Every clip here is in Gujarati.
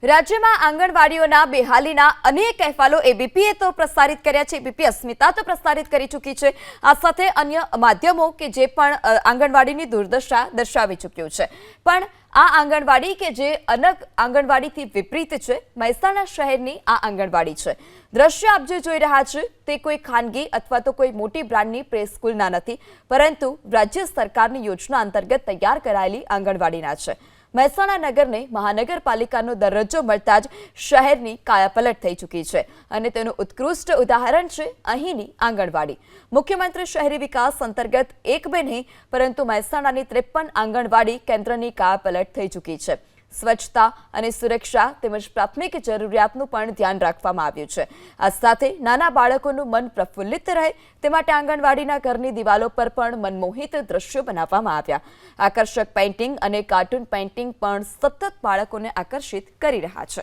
રાજ્યમાં આંગણવાડીઓના બેહાલીના અનેક અહેવાલો એબીપીએ તો પ્રસારિત કર્યા છે। એબીપી અસ્મિતા તો પ્રસારિત કરી ચૂકી છે। આ સાથે અન્ય માધ્યમો કે જે પણ આંગણવાડીની દુર્દશા દર્શાવી ચૂક્યું છે। પણ આ આંગણવાડી કે જે અલગ આંગણવાડીથી વિપરીત છે, મહેસાણા શહેરની આ આંગણવાડી છે। દ્રશ્ય આપ જે જોઈ રહ્યા છે તે કોઈ ખાનગી અથવા તો કોઈ મોટી બ્રાન્ડની પ્રે સ્કૂલના નથી, પરંતુ રાજ્ય સરકારની યોજના અંતર્ગત તૈયાર કરાયેલી આંગણવાડીના છે। મહેસાણા નગરને મહાનગરપાલિકાનો દરજ્જો મળતા જ શહેરની કાયાપલટ થઈ ચૂકી છે અને તેનું ઉત્કૃષ્ટ ઉદાહરણ છે અહીંની આંગણવાડી। મુખ્યમંત્રી શહેરી વિકાસ અંતર્ગત એક બે નહીં, પરંતુ મહેસાણાની 53 આંગણવાડી કેન્દ્રની કાયાપલટ થઈ ચૂકી છે। સ્વચ્છતા અને સુરક્ષા તેમજ પ્રાથમિક જરૂરિયાતનું પણ ધ્યાન રાખવામાં આવ્યું છે। આ સાથે નાના બાળકોનું મન પ્રફુલ્લિત રહે તે માટે આંગણવાડીના ઘરની દિવાલો પર પણ મનમોહિત દ્રશ્યો બનાવવામાં આવ્યા। આકર્ષક પેઇન્ટિંગ અને કાર્ટૂન પેઇન્ટિંગ પણ સતત બાળકોને આકર્ષિત કરી રહ્યા છે।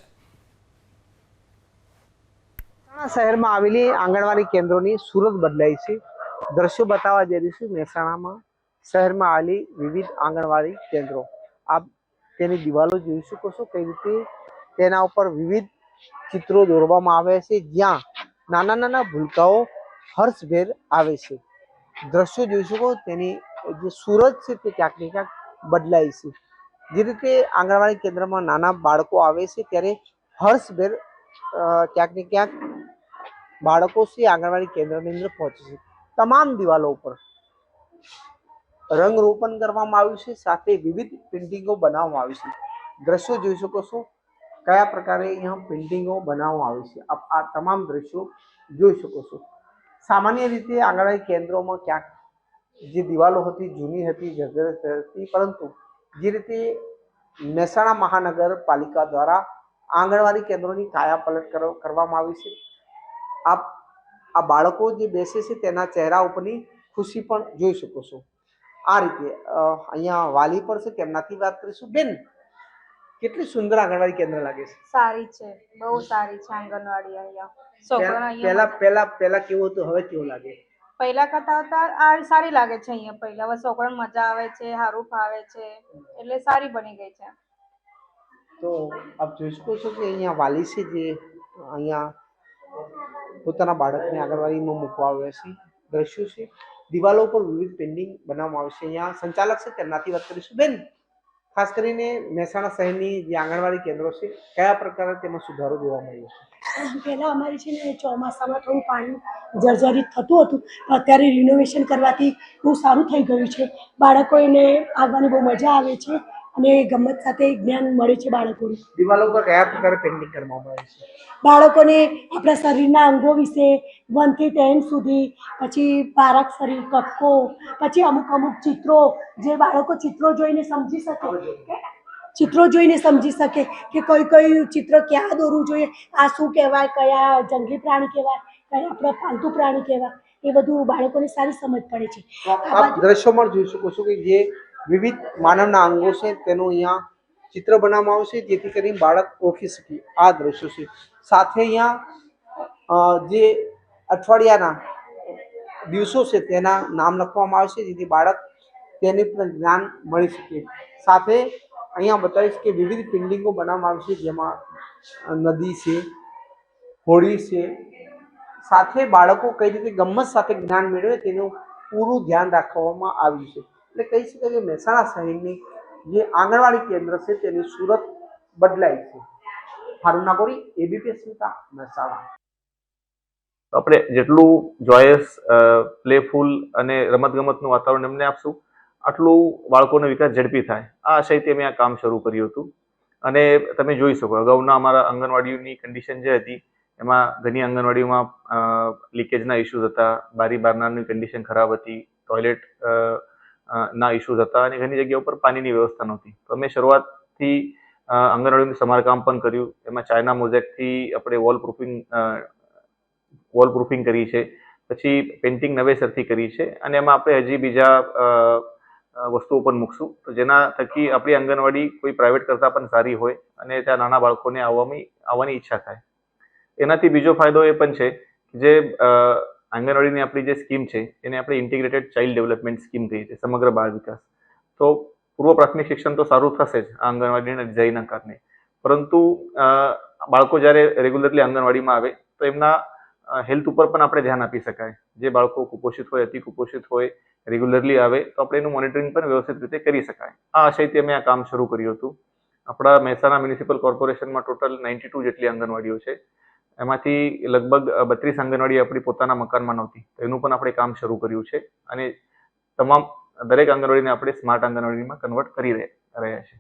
શહેરમાં આવેલી આંગણવાડી કેન્દ્રોની સુરત બદલાઈ છે। દ્રશ્યો બતાવવા જઈ રહી છું મહેસાણામાં શહેરમાં આવેલી વિવિધ આંગણવાડી કેન્દ્રો। આપ તેની દિવાલો જોઈ શકો છો કઈ રીતે તેના ઉપર વિવિધ ચિત્રો દોરવામાં આવે છે, જ્યાં નાના નાના ભૂલકાઓ હર્ષભેર આવે છે। દ્રશ્યો જોઈ શકો તેની જે સુરત છે તે ક્યાંક ને ક્યાંક બદલાય છે। જે રીતે આંગણવાડી કેન્દ્રમાં નાના બાળકો આવે છે ત્યારે હર્ષભેર ક્યાંક ને ક્યાંક બાળકો છે આંગણવાડી કેન્દ્રની અંદર પહોંચે છે। તમામ દિવાલો ઉપર રંગરોપણ કરવામાં આવ્યું છે, સાથે વિવિધ પેઇન્ટિંગો બનાવવામાં આવી છે। દ્રશ્યો જોઈ શકો છો કયા પ્રકારે અહીંયા પેઇન્ટિંગો બનાવવામાં આવી છે। આપ આ તમામ દ્રશ્યો જોઈ શકો છો। સામાન્ય રીતે આંગણવાડી કેન્દ્રોમાં ક્યાંક જે દિવાલો હતી જૂની હતી, જર્જરિત હતી, પરંતુ જે રીતે મહેસાણા મહાનગરપાલિકા દ્વારા આંગણવાડી કેન્દ્રોની કાયાપલટ કરવામાં આવી છે। આ બાળકો જે બેસે છે તેના ચહેરા ઉપરની ખુશી પણ જોઈ શકો છો। આ રીતે અહીંયા વાલી પર છે તેમનાથી વાત કરીશું। બેન, કેટલી સુંદર આંગણવાડી કેન્દ્ર લાગે છે? સારી છે, બહુ સારી છે આંગણવાડી અહીંયા। છોકરાઓને અહીંયા પહેલા કેવું હતું, હવે કેવું લાગે? પહેલા કરતા આ સારી લાગે છે અહીંયા। પહેલા હવે છોકરાઓને મજા આવે છે, સારું ફાવે છે, એટલે સારી બની ગઈ છે। તો આપ જોઈ શકો છો કે અહીંયા વાલી છે જે અહીંયા પોતાના બાળકને આંગણવાડીમાં મૂકવા આવે છે। દ્રશ્યો છે, દિવાલો પર વિવિધ પેઇન્ટિંગ બનાવવામાં આવે છે। અહીંયા સંચાલક છે તેમનાથી વાત કરીશું। બેન, ખાસ કરીને મહેસાણા શહેરની જે આંગણવાડી કેન્દ્રો છે કયા પ્રકારે તેમાં સુધારો જોવા મળ્યો છે? પહેલાં અમારી છે ને ચોમાસામાં થોડું પાણી જર્જરિત થતું હતું, અત્યારે રિનોવેશન કરવાથી બહુ સારું થઈ ગયું છે। બાળકોને આવવાની બહુ મજા આવે છે અને ગમત સાથે જ્ઞાન મળે છે બાળકોને। દિવાલો પર કયા પ્રકારે પેઇન્ટિંગ કરવામાં આવે છે? બાળકોને આપણા શરીરના અંગો વિશે 1 થી 10 સુધી, પછી પારાક્ષરી, કક્કો, પછી અમુક ચિત્રો, જે બાળકો ચિત્રો જોઈને સમજી શકે કે કઈ ચિત્ર ક્યાં દોરવું જોઈએ, આ શું કહેવાય, કયા જંગલી પ્રાણી કહેવાય, કયા આપણા પાલતુ પ્રાણી કહેવાય, એ બધું બાળકોને સારી સમજ પડે છે। આપ દ્રશ્યોમાં જોઈ શકો છો કે જે વિવિધ માનવના અંગો છે તેનું અહીંયા ચિત્ર બનાવવામાં આવશે જેથી કરીને બાળક ઓળખી શકે। આ દ્રશ્યો છે, સાથે અહીંયા જે અઠવાડિયાના દિવસો છે તેના નામ લખવામાં આવશે જેથી બાળક તેને પણ જ્ઞાન મળી શકે। સાથે અહીંયા બતાવીશ કે વિવિધ પેઇન્ટિંગો બનાવવામાં આવી છે, જેમાં નદી છે, હોળી છે, સાથે બાળકો કઈ રીતે ગમ્મત સાથે જ્ઞાન મેળવે તેનું પૂરું ધ્યાન રાખવામાં આવ્યું છે। એટલે કહી શકાય કે મહેસાણા શહેરની જે આંગણવાડી કેન્દ્ર છે તેની સુરત બદલાઈ છે। હારૂન નાગોરી, એબીપી અસ્મિતા, મહેસાણા। આપણે જેટલું જોયસ, પ્લેફુલ અને રમતગમતનું વાતાવરણ એમને આપશું, આટલું બાળકોનો વિકાસ ઝડપી થાય। આ આશયથી અમે આ કામ શરૂ કર્યું હતું અને તમે જોઈ શકો અગાઉના અમારા આંગણવાડીઓની કન્ડિશન જે હતી એમાં ઘણી આંગણવાડીઓમાં લીકેજના ઇસ્યુઝ હતા, બારી બારણાની કન્ડિશન ખરાબ હતી, ટોયલેટ ના ઇસ્યુઝ હતા અને ઘણી જગ્યાઓ પર પાણીની વ્યવસ્થા નહોતી। તો અમે શરૂઆતથી આંગણવાડીનું સમારકામ પણ કર્યું। એમાં ચાઇના મોઝેકથી આપણે વોલ પ્રૂફિંગ કરી છે, પછી પેઇન્ટિંગ નવેસરથી કરી છે અને એમાં આપણે હજી બીજા વસ્તુઓ પણ મૂકશું તો જેના થકી આપણી આંગણવાડી કોઈ પ્રાઇવેટ કરતાં પણ સારી હોય અને ત્યાં નાના બાળકોને આવવાની ઈચ્છા થાય। એનાથી બીજો ફાયદો એ પણ છે જે આંગણવાડીની આપણી જે સ્કીમ છે એને આપણે ઇન્ટિગ્રેટેડ ચાઇલ્ડ ડેવલપમેન્ટ સ્કીમ કહીએ છીએ, સમગ્ર બાળ વિકાસ। તો પૂર્વ પ્રાથમિક શિક્ષણ તો સારું થશે જ આ આંગણવાડીના ડિઝાઇનના કારણે, પરંતુ બાળકો જ્યારે રેગ્યુલરલી આંગણવાડીમાં આવે તો એમના હેલ્થ ઉપર પણ આપણે ધ્યાન આપી શકાય. જે બાળકો કુપોષિત હોય, અતિ કુપોષિત હોય, રેગ્યુલરલી આવે તો આપણે એનું મોનિટરિંગ પણ વ્યવસ્થિત રીતે કરી શકાય. આ આશયથી અમે આ કામ શરૂ કર્યું હતું. આપણા મહેસાણા મ્યુનિસિપલ કોર્પોરેશનમાં ટોટલ 92 જેટલી આંગણવાડીઓ છે. એમાંથી લગભગ 32 આંગણવાડી આપણી પોતાના મકાનમાં નહોતી, તો એનું પણ આપણે કામ શરૂ કર્યું છે અને દરેક આંગણવાડીને આપણે સ્માર્ટ આંગણવાડીમાં કન્વર્ટ કરી રહ્યા છે.